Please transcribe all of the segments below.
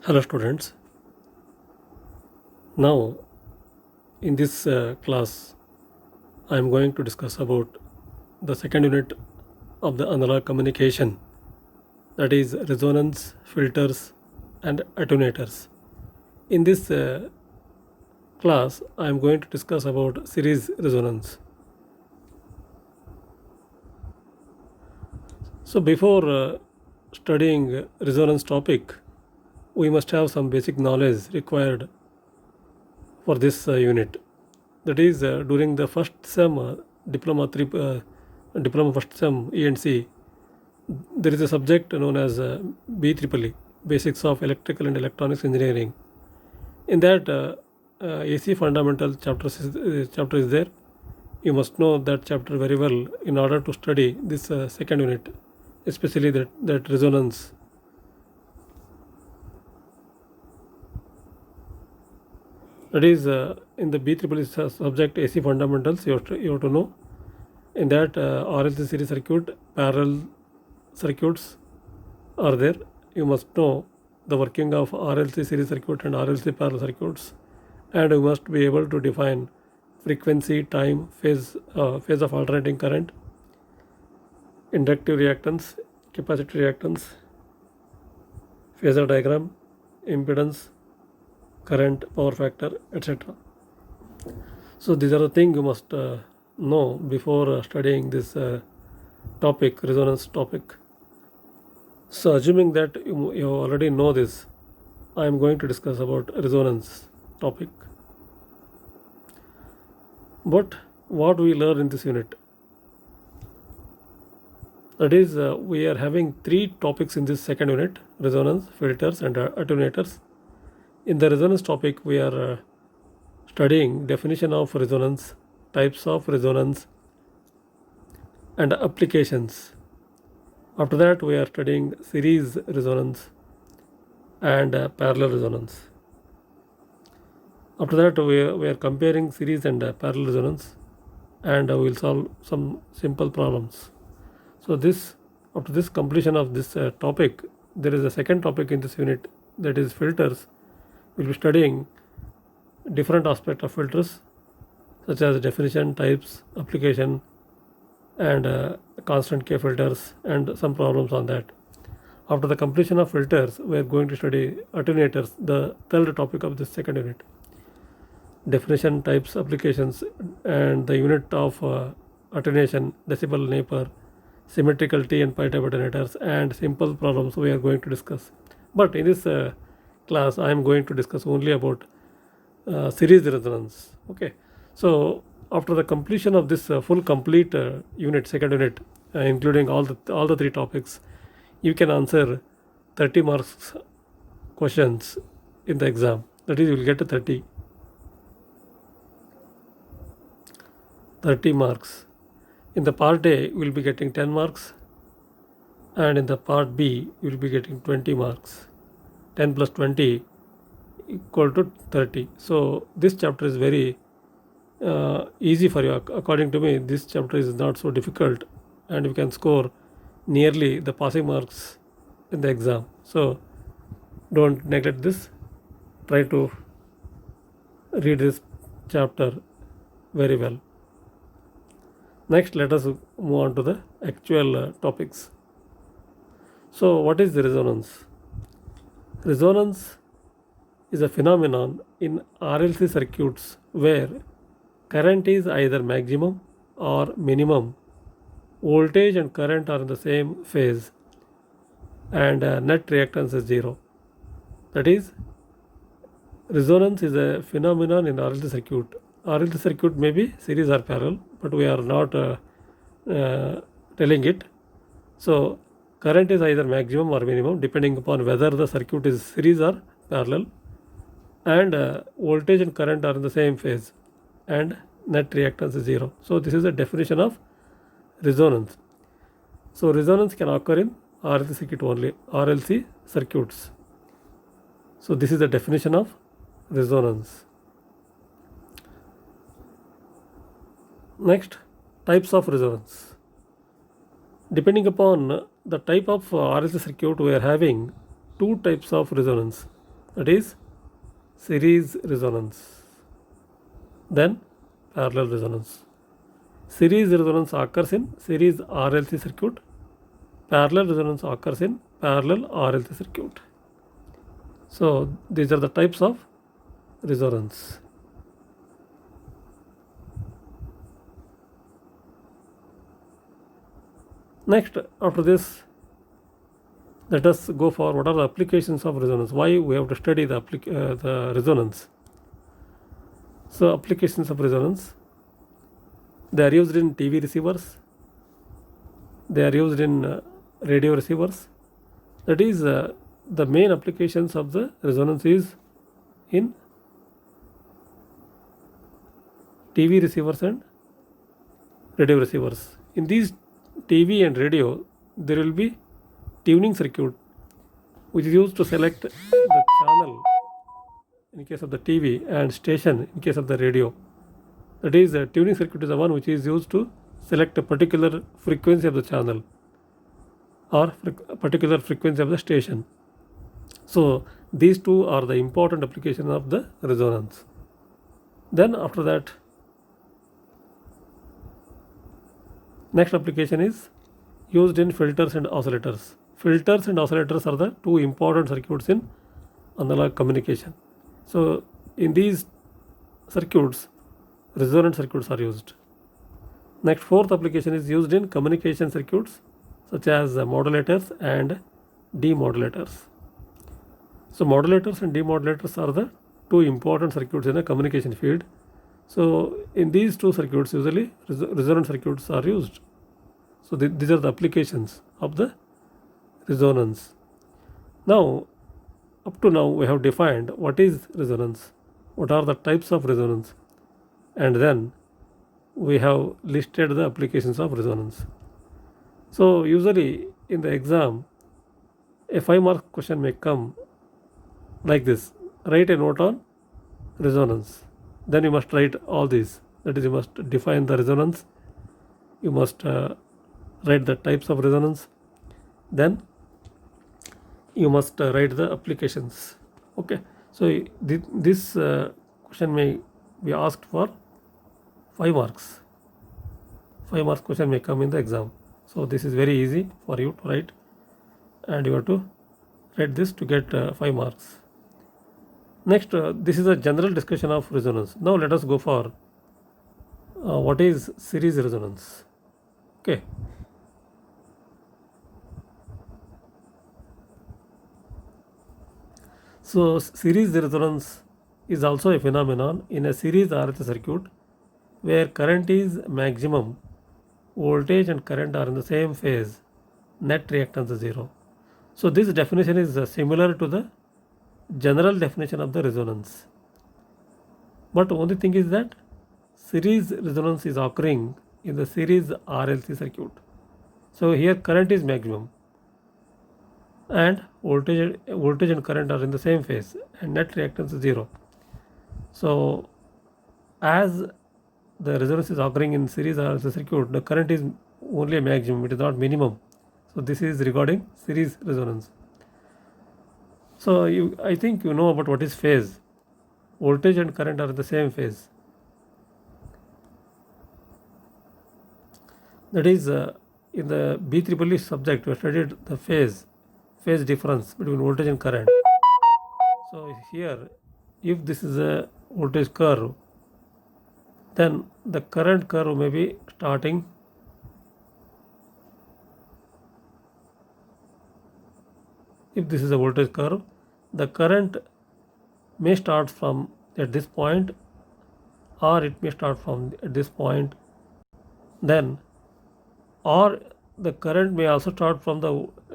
Hello students. Now in this class I am going to discuss about the second unit of the analog communication, that is resonance, filters and attenuators. In this class I am going to discuss about series resonance. So before studying resonance topic, we must have some basic knowledge required for this unit. That is, during the first sem, diploma first sem E&C, there is a subject known as BEEE, Basics of Electrical and Electronics Engineering. In that, AC fundamental chapter is there. You must know that chapter very well in order to study this second unit, especially that resonance. That is, in the BEEE subject AC fundamentals, you have to know. In that, RLC series circuit, parallel circuits are there. You must know the working of RLC series circuit and RLC parallel circuits, and you must be able to define frequency, time, phase of alternating current, inductive reactance, capacitive reactance, phasor diagram, impedance, current, power factor, etc. So these are the things you must know before studying this topic, resonance topic. So assuming that you already know this, I am going to discuss about resonance topic. But what we learn in this unit? That is, we are having three topics in this second unit: resonance, filters, and attenuators. In the resonance topic, we are studying definition of resonance, types of resonance, and applications. After that, we are studying series resonance and parallel resonance. After that, we are comparing series and parallel resonance, and we will solve some simple problems. So after this completion of this topic, there is a second topic in this unit, that is filters. We will be studying different aspects of filters, such as definition, types, application, and constant K filters, and some problems on that. After the completion of filters, we are going to study attenuators, the third topic of this second unit. Definition, types, applications, and the unit of attenuation, decibel, Napier, symmetrical T and pi type attenuators, and simple problems we are going to discuss. But in this class, I am going to discuss only about series resonance. Okay, so after the completion of this full complete unit, second unit, including all the three topics, you can answer 30 marks questions in the exam. That is, you will get 30 marks. In the part A, you will be getting 10 marks, and in the part B, you will be getting 20 marks. 10 plus 20 equal to 30. So this chapter is very easy for you. According to me, this chapter is not so difficult, and you can score nearly the passing marks in the exam. So don't neglect this. Try to read this chapter very well. Next, let us move on to the actual topics. So what is the resonance? Resonance is a phenomenon in RLC circuits where current is either maximum or minimum, voltage and current are in the same phase, and net reactance is zero. That is, resonance is a phenomenon in RLC circuit. RLC circuit may be series or parallel, but we are not telling it. So current is either maximum or minimum depending upon whether the circuit is series or parallel, and voltage and current are in the same phase, and net reactance is zero. So this is a definition of resonance. So resonance can occur in RLC circuit only, RLC circuits. So this is the definition of resonance. Next, types of resonance. Depending upon the type of RLC circuit, we are having two types of resonance. that is series resonance. Then parallel resonance. Series resonance occurs in series RLC circuit. Parallel resonance occurs in parallel RLC circuit. So these are the types of resonance. Next, after this, let us go for what are the applications of resonance. Why we have to study the resonance. So applications of resonance, they are used in TV receivers, they are used in radio receivers. That is, the main applications of the resonance is in TV receivers and radio receivers. In these TV and radio, there will be tuning circuit which is used to select the channel in case of the TV and station in case of the radio. That is, the tuning circuit is the one which is used to select a particular frequency of the channel or a particular frequency of the station. So these two are the important applications of the resonance. Then after that, next application is used in filters and oscillators. Filters and oscillators are the two important circuits in analog communication. So in these circuits, resonant circuits are used. Next, fourth application is used in communication circuits such as modulators and demodulators. So modulators and demodulators are the two important circuits in a communication field. So in these two circuits, usually resonant circuits are used. So these are the applications of the resonance. Now, up to now, we have defined what is resonance, what are the types of resonance, and then we have listed the applications of resonance. So usually in the exam, a 5-mark question may come like this: write a note on resonance. Then you must write all these. That is, you must define the resonance, you must write the types of resonance, then you must write the applications. Okay, so this question may be asked for 5 marks. 5 marks question may come in the exam. So this is very easy for you to write, and you have to write this to get 5 marks. Next, this is a general discussion of resonance. Now let us go for what is series resonance. Okay. So series resonance is also a phenomenon in a series RLC circuit where current is maximum, voltage and current are in the same phase, net reactance is 0. So this definition is similar to the general definition of the resonance. But only thing is that series resonance is occurring in the series RLC circuit. So here current is maximum and voltage and current are in the same phase and net reactance is 0. So as the resonance is occurring in series RLC circuit, the current is only a maximum, it is not minimum. So this is regarding series resonance. So I think you know about what is phase. Voltage and current are in the same phase. That is, in the B-triple-E subject, we studied the phase difference between voltage and current. So here, if this is a voltage curve, then the current curve may be starting if this is a voltage curve, the current may start from at this point, or it may start from at this point, then, or the current may also start from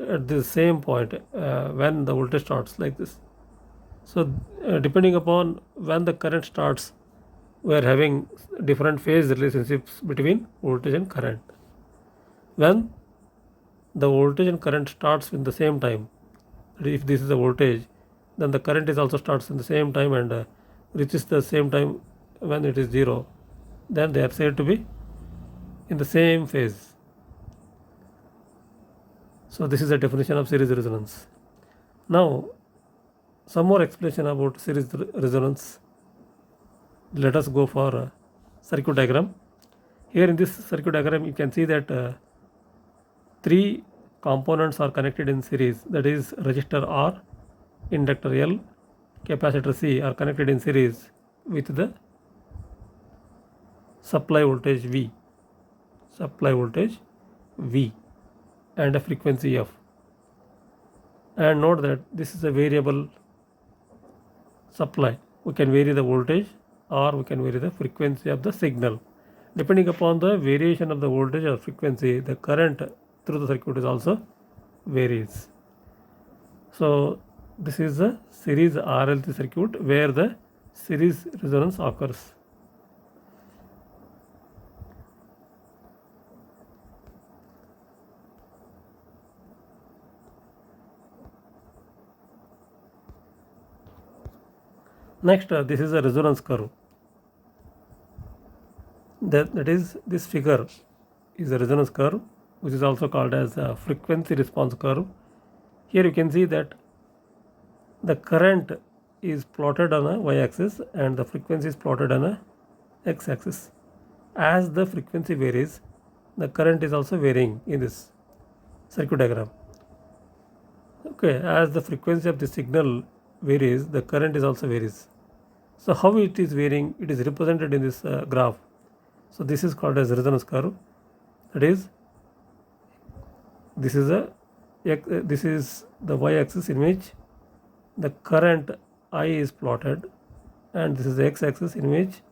at the same point when the voltage starts like this. So depending upon when the current starts, we are having different phase relationships between voltage and current. When the voltage and current starts in the same time, if this is a voltage, then the current is also starts in the same time and reaches the same time when it is 0, then they are said to be in the same phase. So this is a definition of series resonance. Now some more explanation about series resonance. Let us go for circuit diagram. Here in this circuit diagram, you can see that three components are connected in series, that is resistor R, inductor L, capacitor C are connected in series with the supply voltage V and a frequency F. And note that this is a variable supply. We can vary the voltage or we can vary the frequency of the signal. Depending upon the variation of the voltage or frequency, the current through the circuit is also varies. So this is a series RLC circuit where the series resonance occurs. Next, this is a resonance curve. That is, this figure is a resonance curve, which is also called as a frequency response curve. Here you can see that the current is plotted on a y-axis and the frequency is plotted on a x-axis. As the frequency varies, the current is also varying in this circuit diagram. Okay, as the frequency of the signal varies, the current is also varies. So how it is varying? It is represented in this graph. So this is called as resonance curve. That is, this is the y-axis in which the current I is plotted, and this is the x-axis in which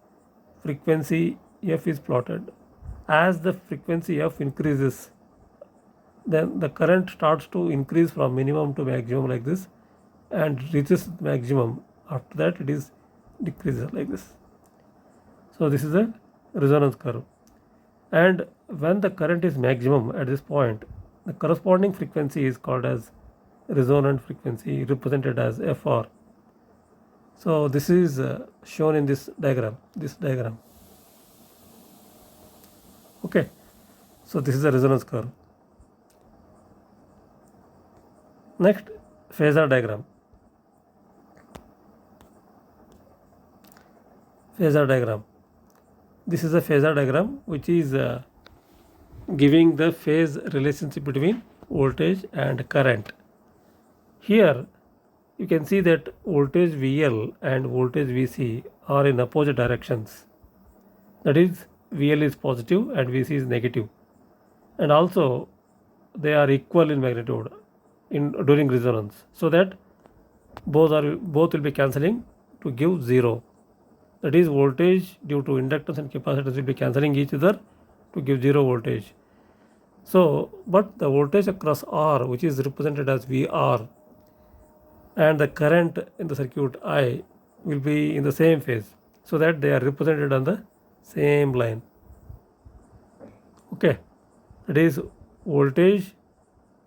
frequency F is plotted. As the frequency F increases, then the current starts to increase from minimum to maximum like this and reaches maximum. After that it is decreases like this. So this is a resonance curve, and when the current is maximum at this point, the corresponding frequency is called as resonant frequency, represented as FR. So this is shown in this diagram. Okay, so this is a resonance curve. Next, phasor diagram. This is a phasor diagram which is giving the phase relationship between voltage and current. Here you can see that voltage VL and voltage VC are in opposite directions. That is, VL is positive and VC is negative, and also they are equal in magnitude during resonance, so that both will be cancelling to give 0. That is, voltage due to inductance and capacitors will be cancelling each other to give 0 voltage. So, but the voltage across R, which is represented as VR, and the current in the circuit I will be in the same phase, so that they are represented on the same line. Okay, that is, voltage,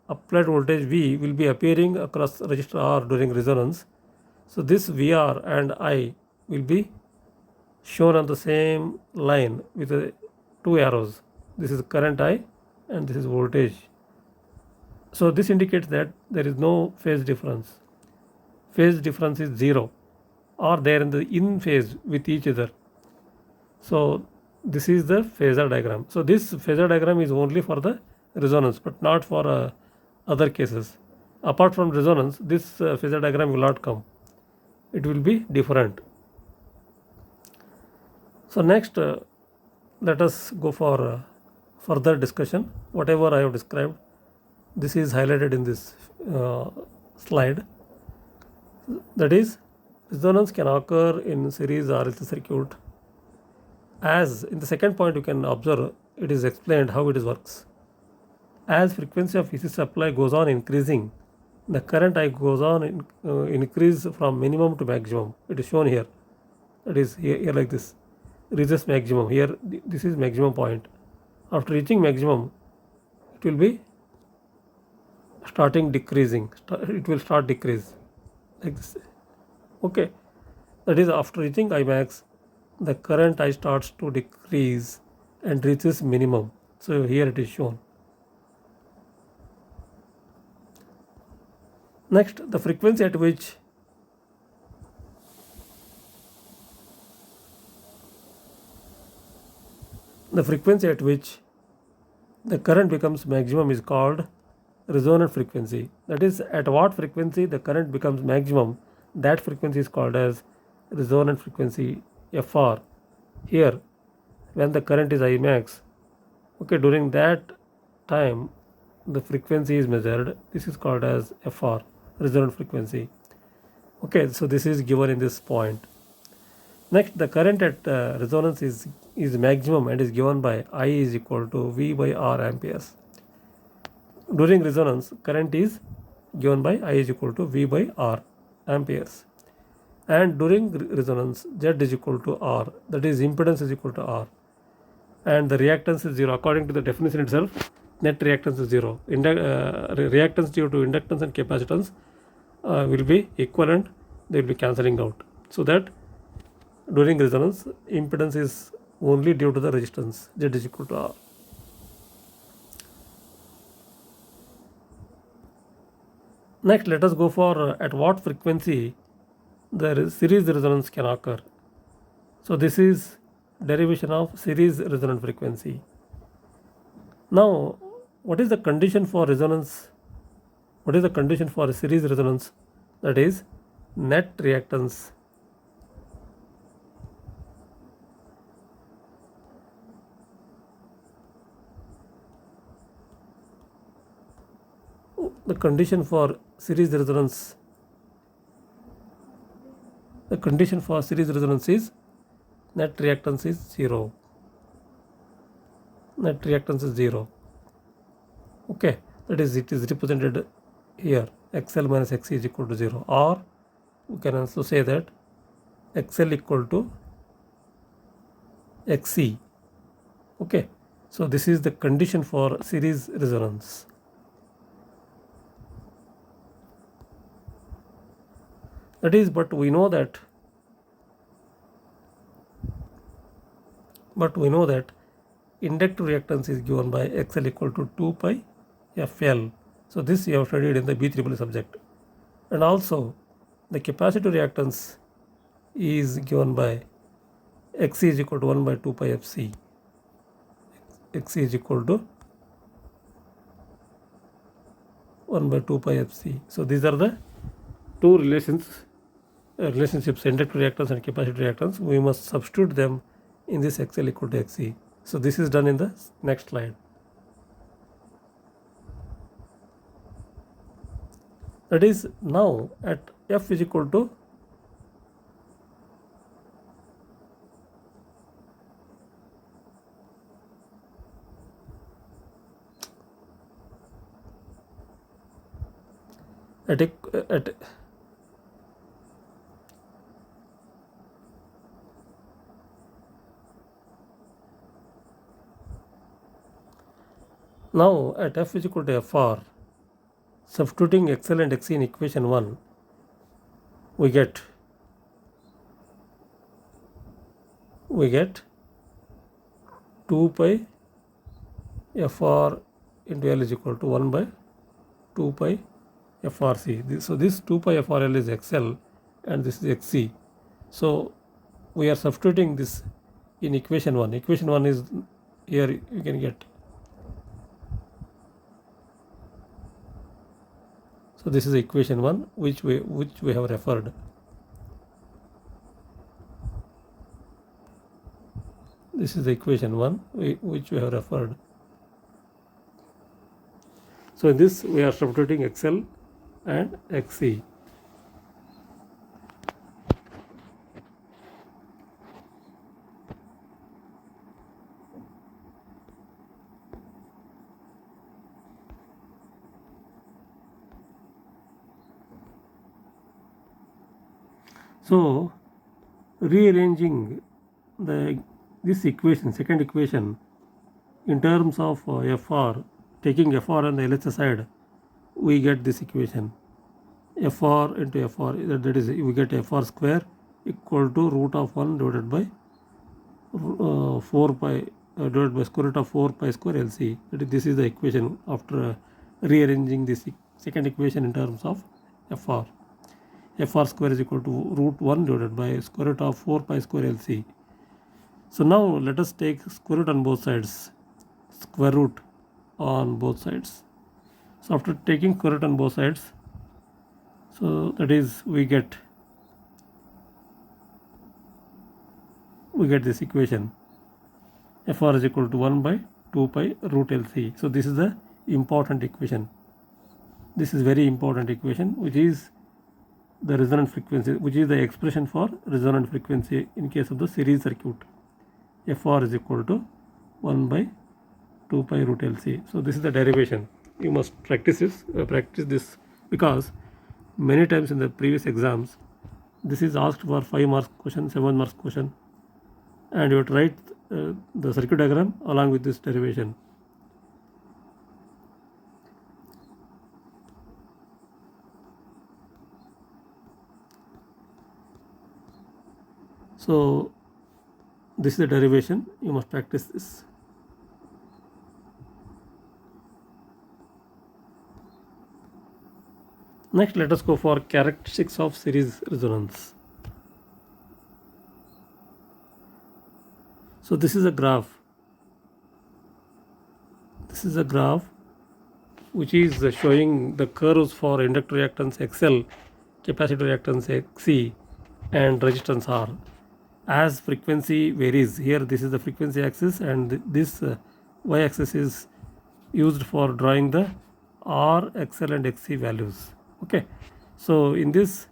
applied voltage V will be appearing across resistor R during resonance. So this VR and I will be shown on the same line with two arrows. This is current I and this is voltage. So this indicates that there is no phase difference. Phase difference is 0, or they are in phase with each other. So this is the phasor diagram. So this phasor diagram is only for the resonance, but not for other cases. Apart from resonance, this phasor diagram will not come. It will be different. So next, let us go for further discussion. Whatever I have described, this is highlighted in this slide. That is, resonance can occur in series RLC circuit. As in the second point, you can observe it is explained how it works. As frequency of AC supply goes on increasing, the current I goes on increase from minimum to maximum. It is shown here. That is here like this. Reaches maximum. Here this is maximum point. After reaching maximum, it will be starting decreasing. It will start decrease like this. Okay, that is, after reaching I max, the current I starts to decrease and reaches minimum. So here it is shown. Next, the frequency at which The frequency at which the current becomes maximum is called resonant frequency. That is, at what frequency the current becomes maximum, that frequency is called as resonant frequency, FR. Here, when the current is Imax, okay, during that time the frequency is measured. This is called as FR, resonant frequency. Okay, so this is given in this point. Next, the current at resonance is maximum and is given by I is equal to V by R amperes. During resonance, current is given by I is equal to V by R amperes. And during resonance, Z is equal to R, that is impedance is equal to R. And the reactance is 0. According to the definition itself, net reactance is 0. Reactance due to inductance and capacitance will be equivalent, they will be cancelling out. So that during resonance, impedance is only due to the resistance, Z is equal to R. Next, let us go for at what frequency the series resonance can occur. So this is derivation of series resonant frequency. Now, what is the condition for resonance? What is the condition for series resonance? That is net reactance the condition for series resonance is net reactance is 0. Net reactance is 0. Okay, that is, it is represented here, XL minus XC is equal to 0, or we can also say that XL equal to XC. Okay, so this is the condition for series resonance. That is, but we know that inductive reactance is given by XL equal to 2 pi FL. So this you have studied in the B3 subject. And also the capacitor reactance is given by XC is equal to 1 by 2 pi FC. XC is equal to 1 by 2 pi FC. So these are the two relationships, inductive reactance and capacitor reactance. We must substitute them in this XL equal to XC. So this is done in the next slide. That is, now at F is equal to now at F is equal to FR, substituting XL and XC in equation 1, we get 2 pi FR into L is equal to 1 by 2 pi FRC. So this 2 pi FRL is XL and this is XC. So we are substituting this in equation 1. Equation 1 is here, you can get. So this is equation 1 which we have referred. This is the equation 1 which we have referred. So in this we are substituting XL and XC. So rearranging this equation, second equation, in terms of FR, taking FR on the LHS side, we get this equation, FR into FR, that is, we get FR square equal to root of 1 divided by 4 pi divided by square root of 4 pi square LC. This is the equation after rearranging this second equation in terms of FR. FR square is equal to root 1 divided by square root of 4 pi square LC. So now let us take square root on both sides. Square root on both sides. So after taking square root on both sides, so that is we get this equation. Fr is equal to 1 by 2 pi root LC. So this is the important equation. This is very important equation, which is the resonant frequency, which is the expression for resonant frequency in case of the series circuit. Fr is equal to 1 by 2 pi root LC. So this is the derivation. You must practice this because many times in the previous exams this is asked for 5 marks question, 7 marks question, and you have to write the circuit diagram along with this derivation. So this is the derivation. You must practice this. Next, let us go for characteristics of series resonance. So this is a graph. This is a graph which is showing the curves for inductor reactance XL, capacitor reactance XC, and resistance R. As frequency varies, here this is the frequency axis, and this y-axis is used for drawing the R, XL, and XC values. Okay, so in this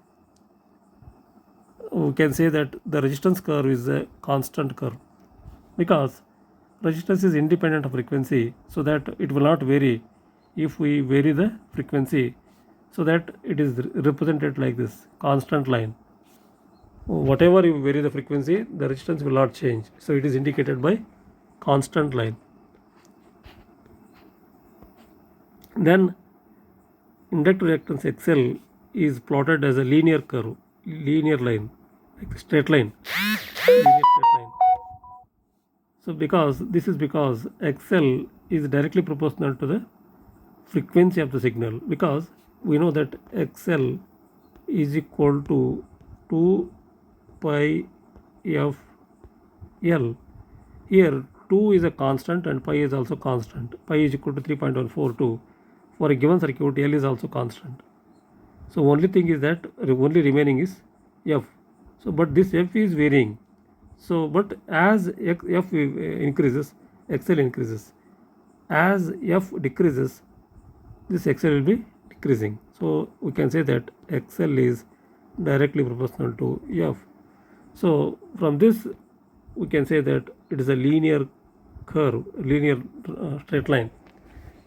we can say that the resistance curve is a constant curve because resistance is independent of frequency, so that it will not vary if we vary the frequency, so that it is represented like this constant line. Whatever you vary the frequency, the resistance will not change, so it is indicated by constant line. Then inductor reactance XL is plotted as a linear curve, linear line, like a straight line, linear straight line. So because XL is directly proportional to the frequency of the signal, because we know that XL is equal to 2 pi f L. Here 2 is a constant and pi is also constant. Pi is equal to 3.142. For a given circuit, L is also constant. So only thing is that only remaining is f. So but this f is varying. So but as f increases, XL increases. As f decreases, this XL will be decreasing. So we can say that XL is directly proportional to f. So from this we can say that it is a linear curve, linear straight line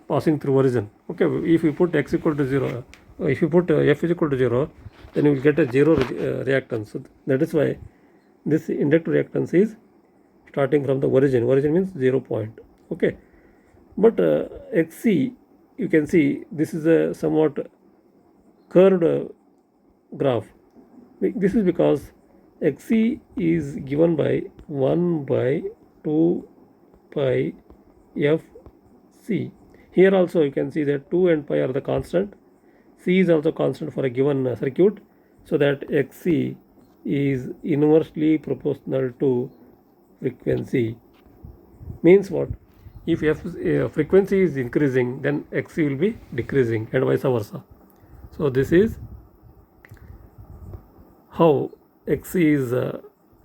passing through origin. Okay, if you put x equal to 0, if you put f is equal to 0, then you will get a 0 reactance. So that is why this inductor reactance is starting from the origin. Origin means 0 point. Okay, but XC, you can see this is a somewhat curved graph. This is because XC is given by 1 by 2 pi FC. Here also you can see that 2 and pi are the constant. C is also constant for a given circuit, so that XC is inversely proportional to frequency. Means what? If frequency is increasing, then XC will be decreasing, and vice versa. So this is how XC is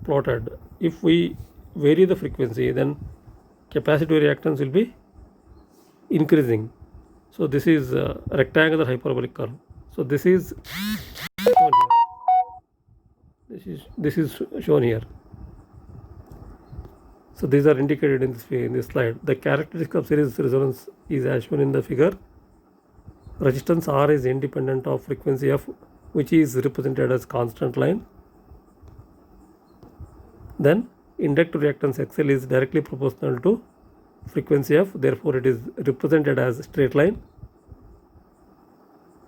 plotted. If we vary the frequency, then capacitor reactance will be increasing. So this is a rectangular hyperbolic curve. So this is shown here. This is shown here. So these are indicated in this slide. The characteristic of series resonance is as shown in the figure. Resistance R is independent of frequency F, which is represented as constant line. Then inductor reactance XL is directly proportional to frequency F, therefore it is represented as straight line.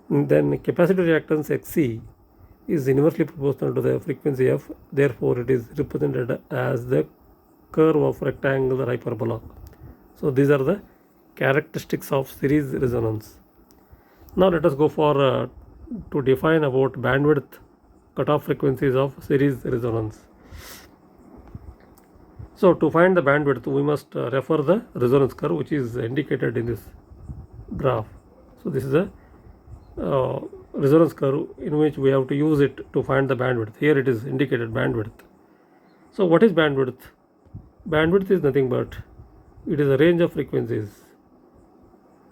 And then capacitor reactance XC is inversely proportional to the frequency F, therefore it is represented as the curve of rectangular hyperbola. So these are the characteristics of series resonance. Now let us go for to define about bandwidth cutoff frequencies of series resonance. So to find the bandwidth, we must refer the resonance curve, which is indicated in this graph. So this is a resonance curve in which we have to use it to find the bandwidth. Here it is indicated bandwidth. So what is bandwidth? Bandwidth is nothing but it is a range of frequencies.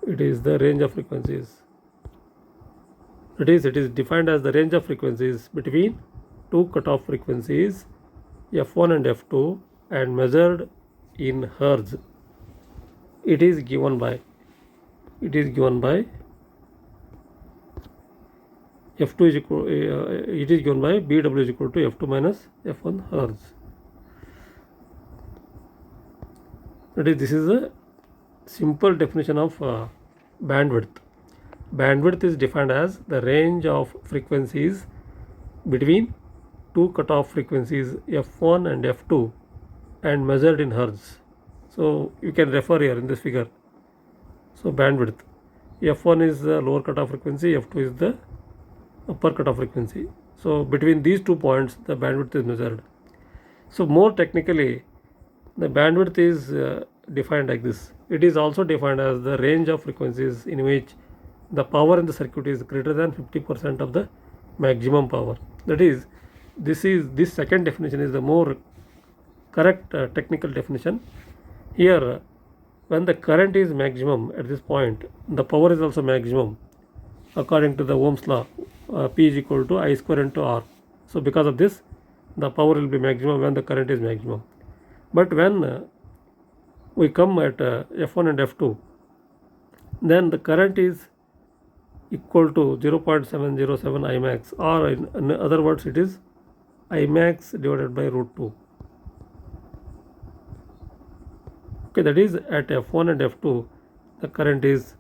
It is the range of frequencies. It is defined as the range of frequencies between two cutoff frequencies f1 and f2 and measured in hertz. It is given by f2 is equal it is given by bw is equal to f2 minus f1 hertz. That is, this is a simple definition of bandwidth. Bandwidth is defined as the range of frequencies between two cutoff frequencies f1 and f2 and measured in hertz. So you can refer here in this figure. So bandwidth, f1 is the lower cutoff frequency, f2 is the upper cutoff frequency. So between these 2 points the bandwidth is measured. So more technically, the bandwidth is defined like this. It is also defined as the range of frequencies in which the power in the circuit is greater than 50% of the maximum power. That is, this second definition is the more correct technical definition. Here, when the current is maximum at this point, the power is also maximum according to the Ohm's law. P is equal to I square into R. So because of this, the power will be maximum when the current is maximum. But when we come at f1 and f2, then the current is equal to 0.707 Imax, or in other words, it is Imax divided by root 2. Okay, that is at f1 and f2, the current is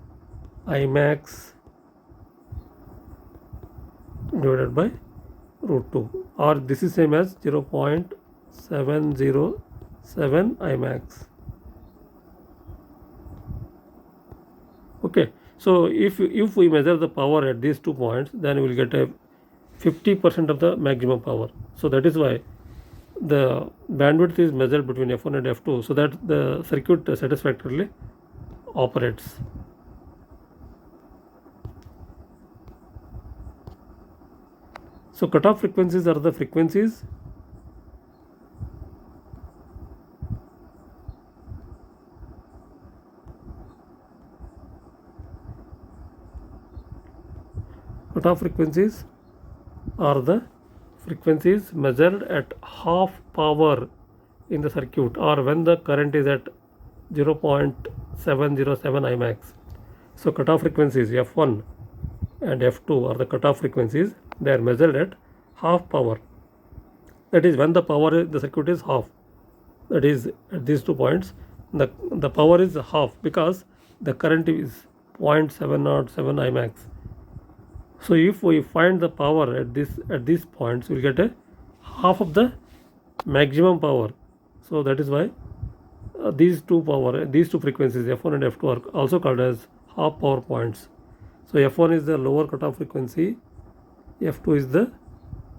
Imax divided by root 2, or this is same as 0.707 Imax. Okay, so if we measure the power at these 2 points, then we will get a 50% of the maximum power. So that is why the bandwidth is measured between f1 and f2, so that the circuit satisfactorily operates. So cutoff frequencies are the frequencies measured at half power in the circuit, or when the current is at 0.707 Imax. So cutoff frequencies f1 and f2 are the cutoff frequencies. They are measured at half power. That is, when the power in the circuit is half. That is, at these 2 points, the power is half because the current is 0.707 Imax. So if we find the power at these points, we will get a half of the maximum power. So that is why these two frequencies f1 and f2 are also called as half power points. So f1 is the lower cutoff frequency, f2 is the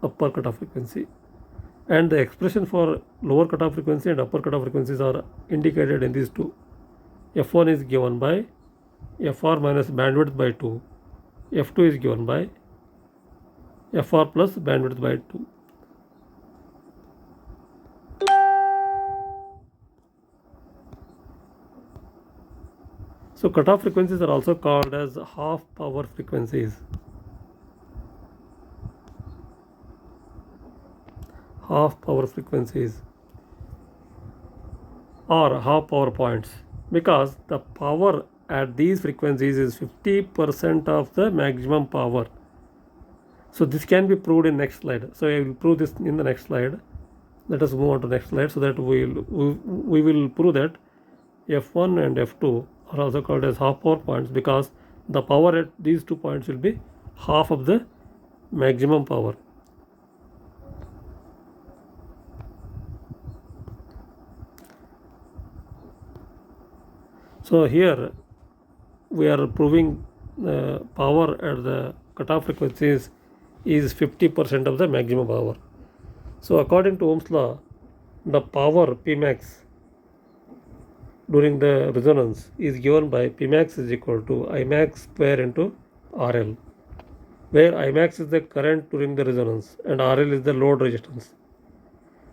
upper cutoff frequency, and the expression for lower cutoff frequency and upper cutoff frequencies are indicated in these two. f1 is given by fr minus bandwidth by 2, f2 is given by fr plus bandwidth by 2. So cutoff frequencies are also called as half power frequencies. Half power frequencies or half power points, because the power at these frequencies is 50% of the maximum power. So this can be proved in next slide. So I will prove this in the next slide. Let us move on to the next slide, so that we will prove that f1 and f2 are also called as half power points, because the power at these 2 points will be half of the maximum power. So here we are proving power at the cutoff frequencies is 50% of the maximum power. So according to Ohm's law, the power Pmax during the resonance is given by Pmax is equal to Imax square into RL, where Imax is the current during the resonance and RL is the load resistance.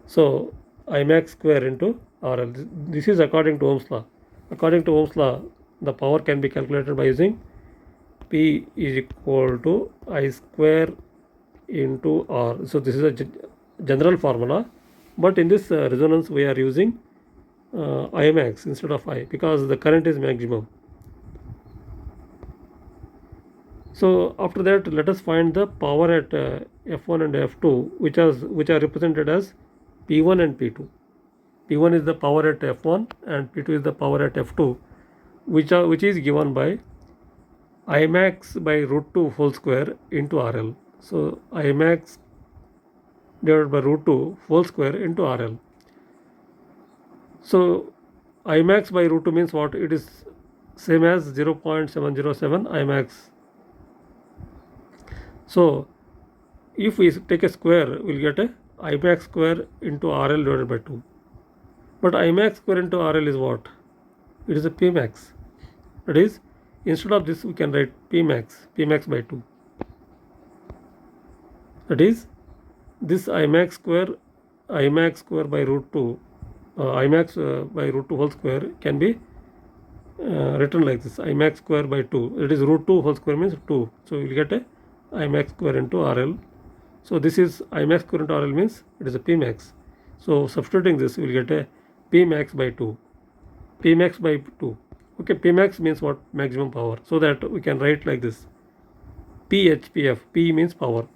So Imax square into RL. This is according to Ohm's law. According to Ohm's law, the power can be calculated by using P is equal to I square into R. So this is a general formula, but in this resonance we are using Imax instead of I because the current is maximum. So after that, let us find the power at F1 and F2, which are represented as P1 and P2. P1 is the power at F1 and P2 is the power at F2, which is given by Imax by root 2 whole square into RL. So Imax divided by root 2 whole square into RL. So Imax by root 2 means what? It is same as 0.707 Imax. So if we take a square, we'll get a Imax square into RL divided by 2. But Imax square into RL is what? It is a Pmax. That is, instead of this we can write Pmax by 2. That is, this Imax square by root 2, Imax by root 2 whole square can be written like this, Imax square by 2. It is root 2 whole square means 2. So we will get a Imax square into RL. So this is Imax square into RL means it is a Pmax. So substituting this we will get a Pmax by 2. Pmax by 2. Okay, Pmax means what? Maximum power. So that we can write like this. PHPF. P means power.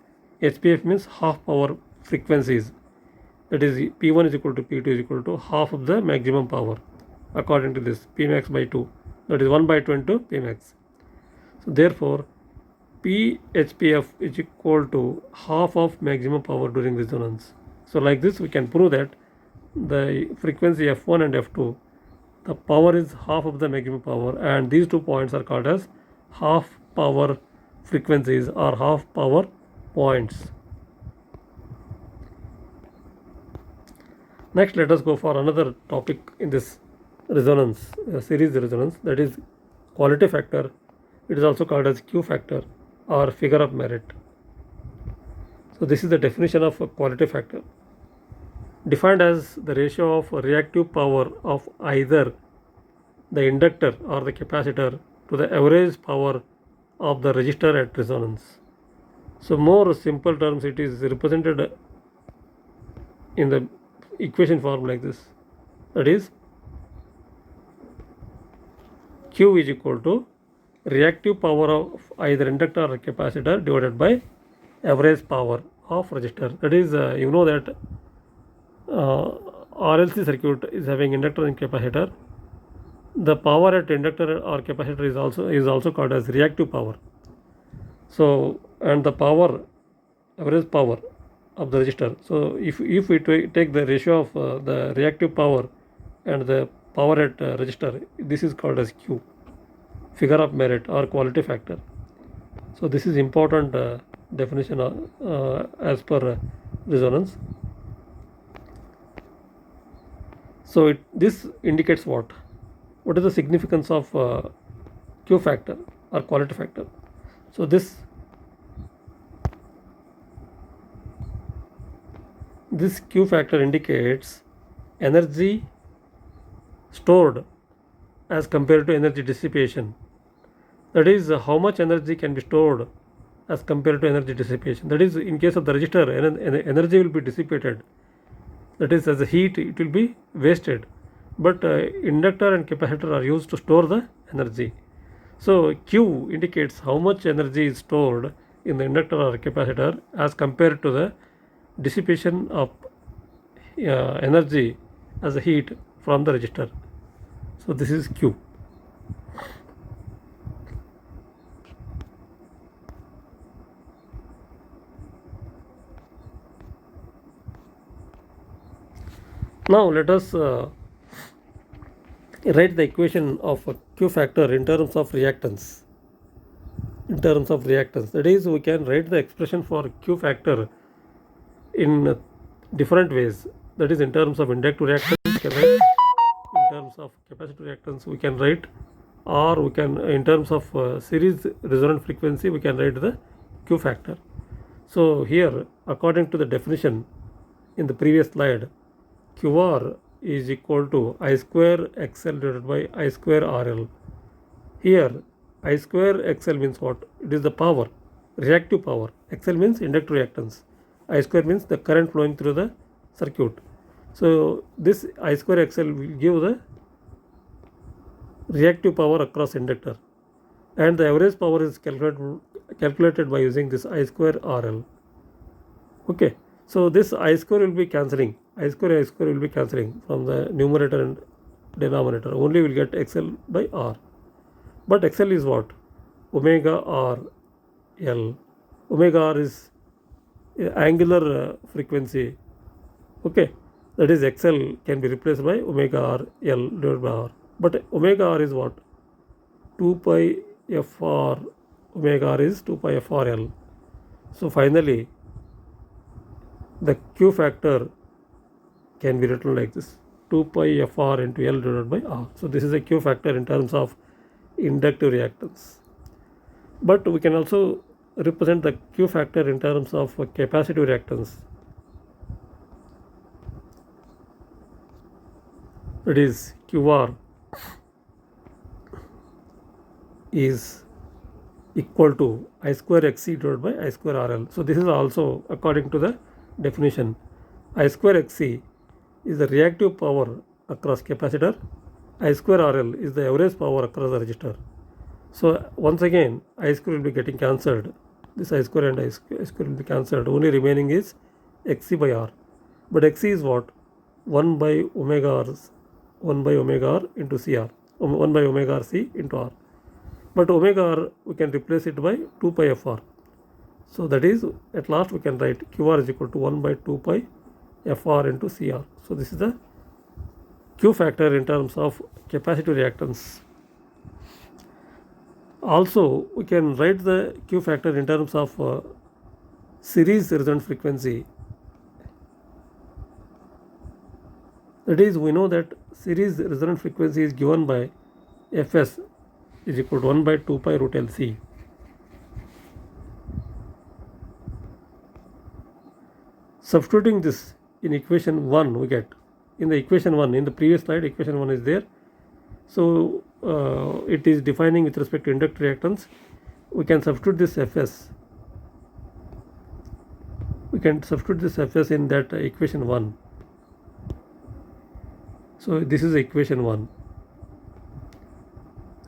HPF means half power frequencies. That is P1 is equal to P2 is equal to half of the maximum power according to this Pmax by 2. That is 1 by 2 into Pmax. So therefore PHPF is equal to half of maximum power during resonance. So like this we can prove that the frequency F1 and F2, the power is half of the maximum power, and these 2 points are called as half power frequencies or half power points. Next, let us go for another topic in this resonance, series resonance, that is quality factor. It is also called as Q factor or figure of merit. So this is the definition of a quality factor, defined as the ratio of reactive power of either the inductor or the capacitor to the average power of the resistor at resonance. So more simple terms, it is represented in the equation form like this. That is, Q is equal to reactive power of either inductor or capacitor divided by average power of resistor. That is, you know that RLC circuit is having inductor and capacitor. The power at inductor or capacitor is also called as reactive power. So, and the power, average power of the resistor. So if we take the ratio of the reactive power and the power at resistor, this is called as Q, figure of merit or quality factor. So this is important definition as per resonance. So this indicates what? What is the significance of Q factor or quality factor? So this Q factor indicates energy stored as compared to energy dissipation. That is, how much energy can be stored as compared to energy dissipation. That is, in case of the resistor, energy will be dissipated. That is, as a heat, it will be wasted. But inductor and capacitor are used to store the energy. So Q indicates how much energy is stored in the inductor or capacitor as compared to the dissipation of energy as a heat from the resistor. So this is Q. Now let us write the equation of Q factor in terms of reactance. That is, we can write the expression for Q factor in different ways. that is in terms of inductive reactance we can write, in terms of capacitive reactance we can write, or we can in terms of series resonant frequency we can write the Q factor. So here according to the definition in the previous slide, QR is equal to I square XL divided by I square RL. Here I square XL means what? It is the power, reactive power. XL means inductive reactance. I square means the current flowing through the circuit. So this I square XL will give the reactive power across inductor, and the average power is calculated by using this I square RL. Okay, so this I square will be cancelling. I square will be cancelling from the numerator and denominator. Only will get XL by R. But XL is what? Omega R L. Omega R is angular frequency. Okay, that is XL can be replaced by omega R L divided by R. But omega R is what? 2 pi FR. Omega R is 2 pi FR L. So finally, the Q factor can be written like this: 2 pi FR into L divided by R. So this is a Q factor in terms of inductive reactance. But we can also represent the Q factor in terms of capacitive reactance. That is QR is equal to I square XC divided by I square RL. So this is also according to the definition. I square XC is the reactive power across capacitor. I square RL is the average power across the resistor. So once again I square will be getting cancelled. This I square and I square will be cancelled. Only remaining is XC by R. But XC is what? 1 by omega R, 1 by omega R into CR, 1 by omega R C into R. But omega R we can replace it by 2 pi FR. So that is at last we can write QR is equal to 1 by 2 pi FR into CR. So this is the Q factor in terms of capacitive reactance. Also we can write the Q factor in terms of series resonant frequency. That is, we know that series resonant frequency is given by Fs is equal to 1 by 2 pi root LC. Substituting this in equation 1 we get, in the equation 1, in the previous slide equation 1 is there. So it is defining with respect to inductive reactance. We can substitute this Fs. We can substitute this Fs in that equation 1. So this is equation 1.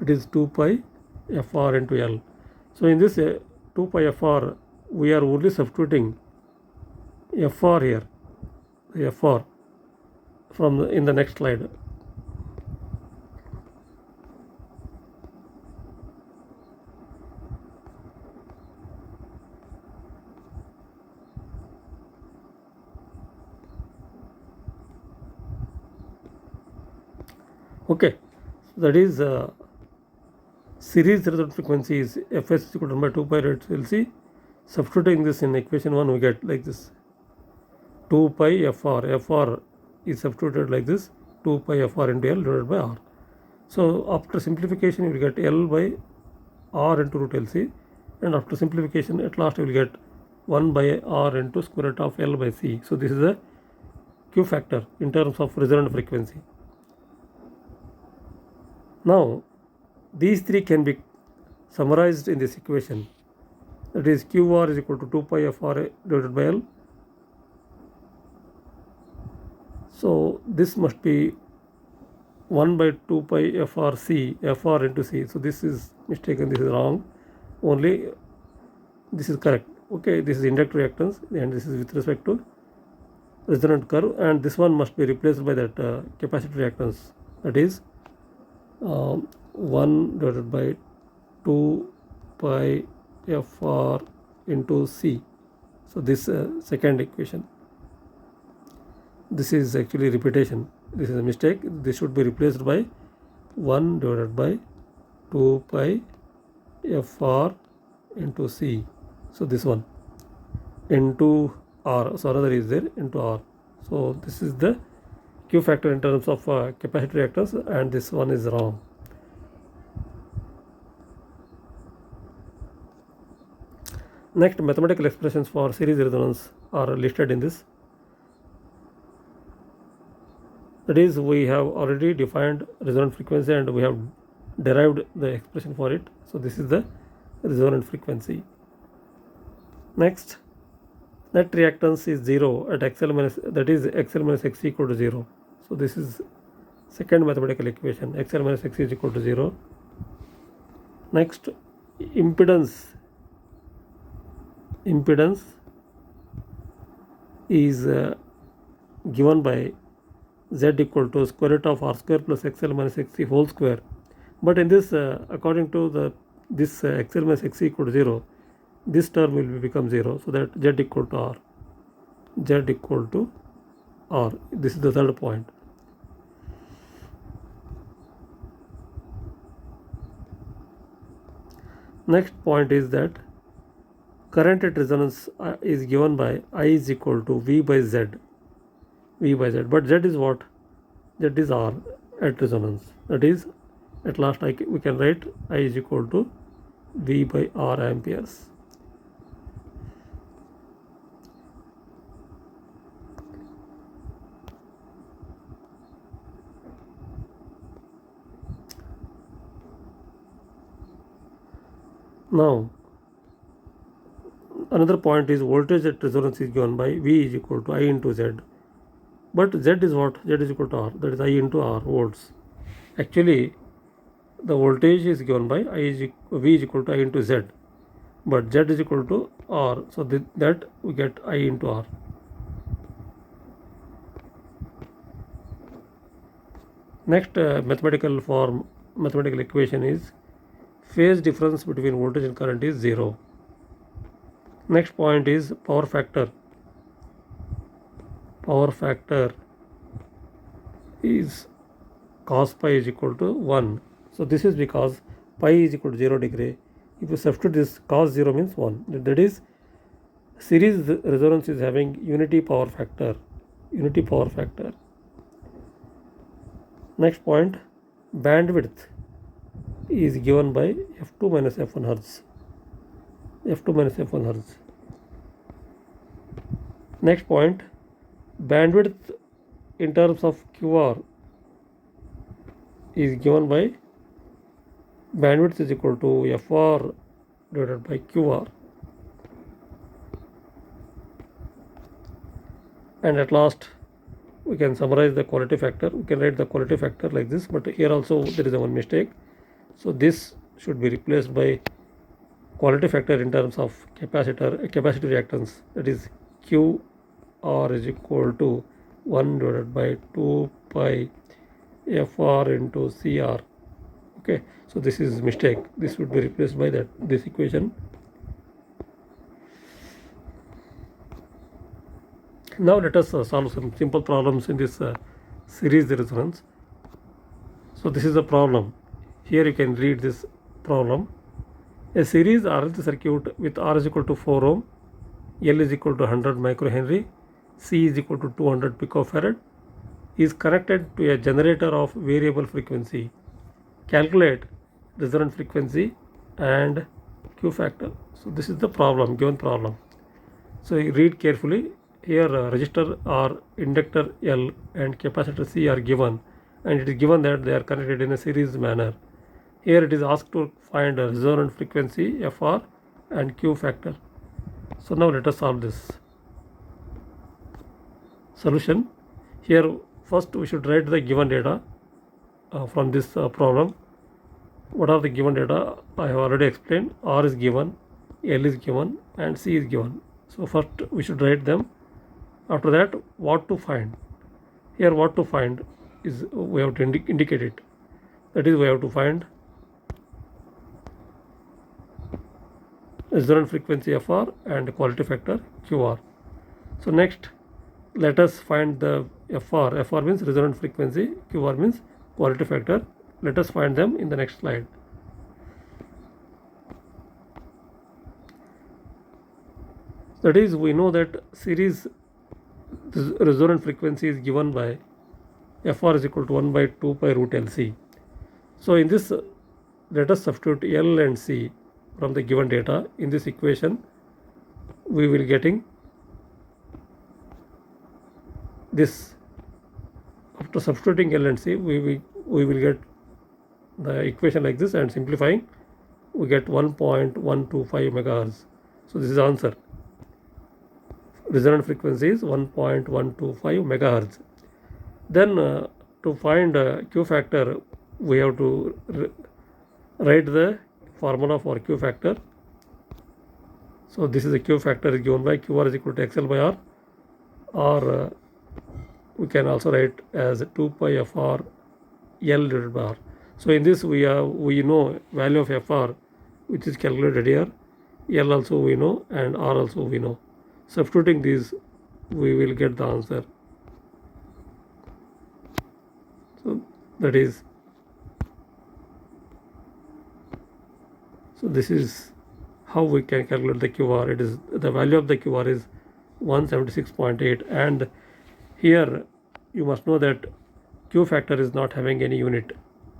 It is 2 pi FR into L. So in this 2 pi FR we are only substituting FR here, FR from in the next slide. Okay, that is series resonant frequency is Fs is equal to 1 by 2 pi root LC. Substituting this in equation 1 we get like this: 2 pi FR. FR is substituted like this: 2 pi FR into L divided by R. So after simplification you will get L by R into root LC, and after simplification at last you will get 1 by R into square root of L by C. So this is the Q factor in terms of resonant frequency. Now these three can be summarized in this equation. That is, QR is equal to 2 pi FR divided by L. So this must be 1 by 2 pi FRC, FR into C. So this is mistaken, this is wrong. Only this is correct. Okay, this is inductive reactance and this is with respect to resonant curve, and this one must be replaced by that capacitive reactance. That is 1 divided by 2 pi FR into C. So this second equation, this is actually repetition. This is a mistake. This should be replaced by 1 divided by 2 pi FR into C. So this one into R. So another is there into R. So this is the Q factor in terms of capacitor reactance, and this one is wrong. Next, mathematical expressions for series resonance are listed in this. That is, we have already defined resonant frequency and we have derived the expression for it. So this is the resonant frequency. Next, net reactance is 0 at XL minus, that is XL minus XC equal to 0. So this is second mathematical equation, XL minus XC is equal to 0. Next, impedance is given by Z equal to square root of R square plus XL minus XC whole square. But in this, according to this XL minus XC equal to 0, this term will become 0, so that Z equal to R. Z equal to R. This is the third point. Next point is that current at resonance is given by I is equal to V by Z. But Z is what? Z is R at resonance. That is, at last we can write I is equal to V by R amperes. Now, another point is voltage at resonance is given by V is equal to I into Z. But Z is what? Z is equal to R, that is I into R volts. Actually, the voltage is given by V is equal to I into Z. But Z is equal to R, so that we get I into R. Next mathematical equation is phase difference between voltage and current is 0. Next point is power factor. Power factor is cos pi is equal to 1. So this is because pi is equal to 0 degree. If you substitute this, cos 0 means 1. That is, series resonance is having unity power factor. Next point, bandwidth is given by f2 minus f1 hertz. Next point, bandwidth in terms of QR is given by bandwidth is equal to FR divided by QR. And at last, we can summarize the quality factor. We can write the quality factor like this, but here also there is one mistake. So this should be replaced by quality factor in terms of capacitor reactance, that is QR is equal to 1 divided by 2 pi FR into CR. Okay, so this is mistake. This would be replaced by this equation. Now let us solve some simple problems in this series resonance. So this is the problem. Here you can read this problem. A series RLC circuit with R is equal to 4 ohm, L is equal to 100 microhenry, C is equal to 200 picofarad is connected to a generator of variable frequency. Calculate resonant frequency and Q factor. So this is the problem, given problem. So you read carefully. Here resistor R, inductor L and capacitor C are given, and it is given that they are connected in a series manner. Here it is asked to find a resonant frequency FR and Q factor. So now let us solve this. Solution. Here first we should write the given data from this problem. What are the given data? I have already explained. R is given, L is given and C is given. So first we should write them. After that, what to find? Here what to find is we have to indicate it. That is, we have to find resonant frequency FR and quality factor QR. So next, let us find the FR. FR means resonant frequency, QR means quality factor. Let us find them in the next slide. That is, we know that series this resonant frequency is given by Fr is equal to 1 by 2 pi root LC. So in this, let us substitute L and C from the given data in this equation. We will getting this. After substituting L and C, we will get the equation like this, and simplifying we get 1.125 megahertz. So this is the answer. Resonant frequency is 1.125 megahertz. Then to find Q factor, we have to write the formula for Q factor. So this is the Q factor is given by QR is equal to XL by R, or we can also write as 2 pi FR L divided by R. So in this we know value of FR, which is calculated here. L also we know, and R also we know. Substituting these, we will get the answer. So that is, so this is how we can calculate the QR. It is the value of the QR is 176.8, and here you must know that Q factor is not having any unit.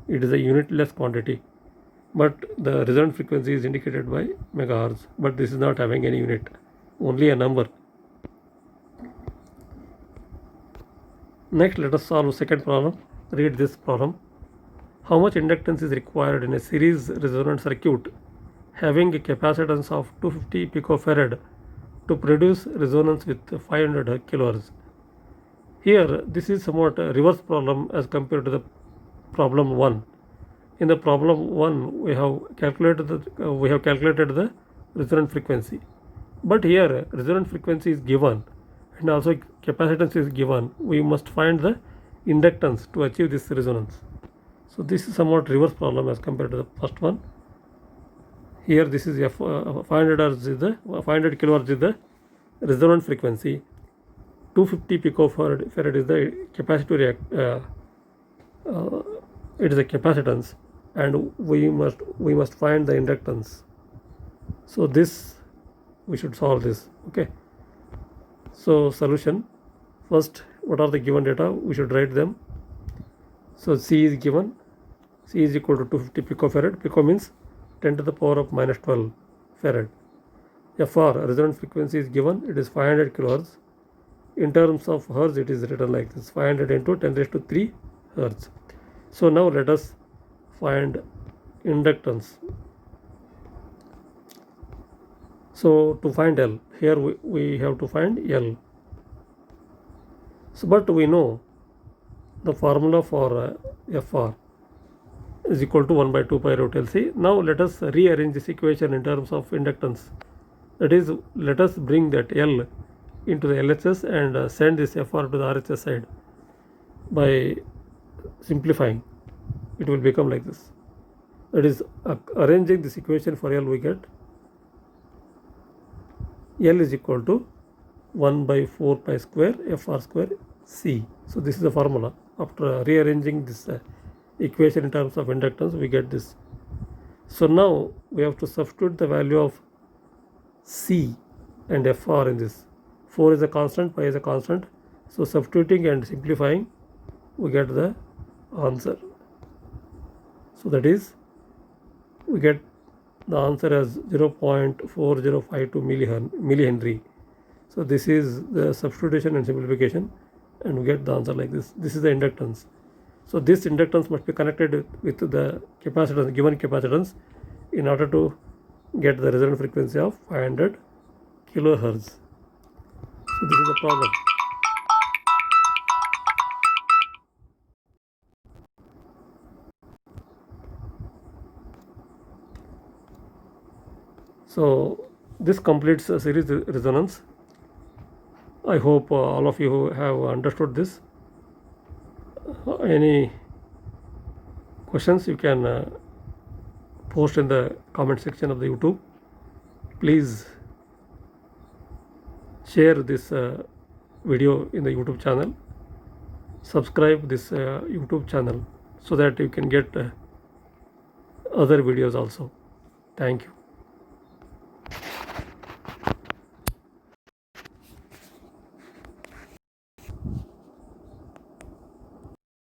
It is a unitless quantity, but the resonant frequency is indicated by megahertz, but this is not having any unit, only a number. Next, let us solve second problem. Read this problem. How much inductance is required in a series resonant circuit having a capacitance of 250 picofarad to produce resonance with 500 kilohertz? Here, this is somewhat a reverse problem as compared to the problem 1. In the problem 1, we have calculated the resonant frequency, but here resonant frequency is given and also capacitance is given. We must find the inductance to achieve this resonance. So this is somewhat reverse problem as compared to the first one. Here this is 500 kilohertz is the resonant frequency. 250 picofarad is the capacitor. It is a capacitance, and we must find the inductance. So this we should solve this. Okay. So solution. First, what are the given data? We should write them. So C is given. C is equal to 250 picofarad. Pico means 10 to the power of minus 12 farad. FR, resonant frequency, is given. It is 500 kilohertz. In terms of hertz, it is written like this: 500 into 10 raised to 3 hertz. So now let us find inductance. So to find L, here we have to find L. So, but we know the formula for FR is equal to 1 by 2 pi root LC. Now let us rearrange this equation in terms of inductance. That is, let us bring that L into the LHS and send this FR to the RHS side. By simplifying, it will become like this. That is, arranging this equation for L, we get L is equal to 1 by 4 pi square FR square C. So this is the formula. After rearranging this equation in terms of inductance, we get this. So now we have to substitute the value of C and FR in this. 4 is a constant, pi is a constant. So substituting and simplifying, we get the answer. So that is, we get the answer as 0.4052 millihenry. So this is the substitution and simplification, and we get the answer like this. This is the inductance. So this inductance must be connected with the capacitance, given capacitance, in order to get the resonant frequency of 500 kilohertz. So this is the problem. So this completes a series resonance. I hope all of you have understood this. Any questions you can post in the comment section of the YouTube. Please share this video in the YouTube channel. Subscribe this YouTube channel so that you can get other videos also. Thank you.